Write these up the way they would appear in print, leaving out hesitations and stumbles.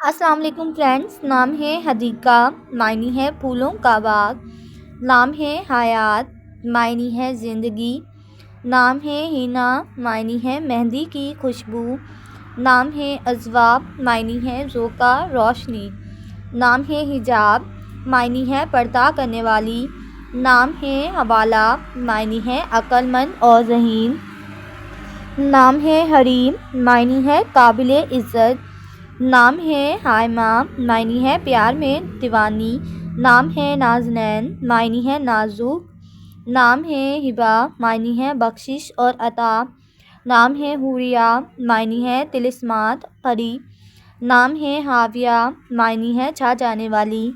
السلام علیکم فرینڈس، نام ہے حدیقہ، معنی ہے پھولوں کا باغ۔ نام ہے حیات، معنی ہے زندگی۔ نام ہے حنا، معنی ہے مہندی کی خوشبو۔ نام ہے اضواء، معنی ہے ذوقہ روشنی۔ نام ہے حجاب، معنی ہے پردہ کرنے والی۔ نام ہے حوالہ، معنی ہے عقل مند اور ذہین۔ نام ہے حریم، معنی ہے قابل عزت۔ نام ہے حائمہ، معنی ہے پیار میں دیوانی۔ نام ہے نازنین، معنی ہے نازک۔ نام ہے ہبہ، معنی ہے بخشش اور عطا۔ نام ہے حوریہ، معنی ہے طلسمات پری۔ نام ہے حاویہ، معنی ہے چھا جانے والی۔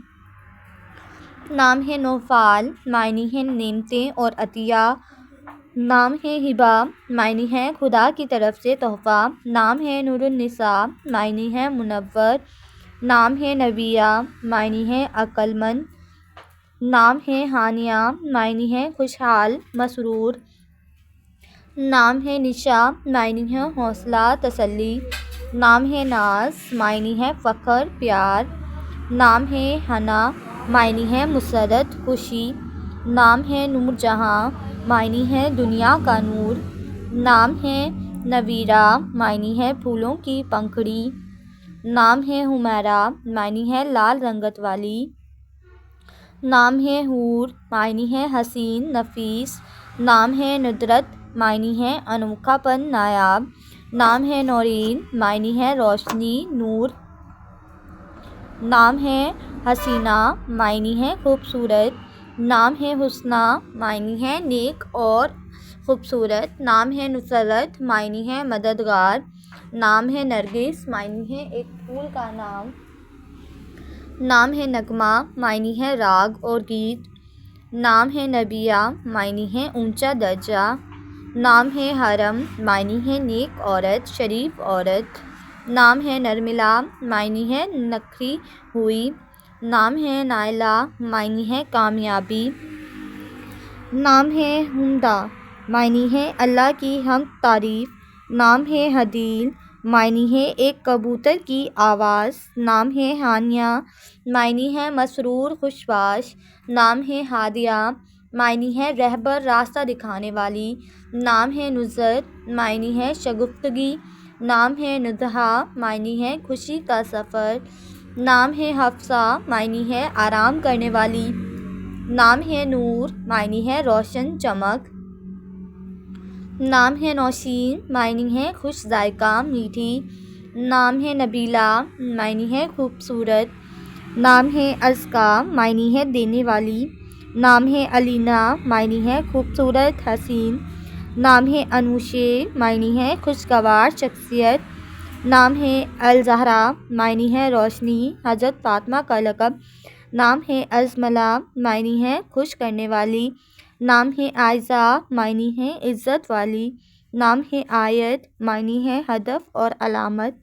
نام ہے نوفال، معنی ہے نعمتیں اور عطیہ۔ نام ہے ہبہ، معنی ہے خدا کی طرف سے تحفہ۔ نام ہے نور النساء، معنی ہے منور۔ نام ہے نبیہ، معنی ہے عقل مند۔ نام ہے ہانیہ، معنی ہے خوشحال مسرور۔ نام ہے نشا، معنی ہے حوصلہ تسلی۔ نام ہے ناز، معنی ہے فخر پیار۔ نام ہے حنا، معنی ہے مسرت خوشی۔ نام ہے نور جہاں، معنی ہے دنیا کا نور۔ نام ہے نویرہ، معنی ہے پھولوں کی پنکھڑی۔ نام ہے حمیرہ، معنی ہے لال رنگت والی۔ نام ہے حور، معنی ہے حسین نفیس۔ نام ہے ندرت، معنی ہے انوکھا پن نایاب۔ نام ہے نورین، معنی ہے روشنی نور۔ نام ہے حسینہ، معنی ہے خوبصورت۔ نام ہے حسنہ، معنی ہے نیک اور خوبصورت۔ نام ہے نصرت، معنی ہے مددگار۔ نام ہے نرگس، معنی ہے ایک پھول کا نام۔ نام ہے نغمہ، معنی ہے راگ اور گیت۔ نام ہے نبیہ، معنی ہے اونچا درجہ۔ نام ہے حرم، معنی ہے نیک عورت شریف عورت۔ نام ہے نرملا، معنی ہے نکھی ہوئی۔ نام ہے نائلہ، معنی ہے کامیابی۔ نام ہے حمدہ، معنی ہے اللہ کی حمد تعریف۔ نام ہے حدیل، معنی ہے ایک کبوتر کی آواز۔ نام ہے ہانیہ، معنی ہے مسرور خوشباش۔ نام ہے ہادیہ، معنی ہے رہبر راستہ دکھانے والی۔ نام ہے نظرت، معنی ہے شگفتگی۔ نام ہے نضحیٰ، معنی ہے خوشی کا سفر۔ نام ہے حفصہ، معنی ہے آرام کرنے والی۔ نام ہے نور، معنی ہے روشن چمک۔ نام ہے نوشین، معنی ہے خوش ذائقہ میٹھی۔ نام ہے نبیلہ، معنی ہے خوبصورت۔ نام ہے ازکیٰ، معنی ہے دینے والی۔ نام ہے علینا، معنی ہے خوبصورت حسین۔ نام ہے انوشے، معنی ہے خوشگوار شخصیت۔ نام ہے الزہرا، معنی ہے روشنی حضرت فاطمہ کا لقب۔ نام ہے ازملہ، معنی ہے خوش کرنے والی۔ نام ہے عائزہ، معنی ہے عزت والی۔ نام ہے آیت، معنی ہے ہدف اور علامت۔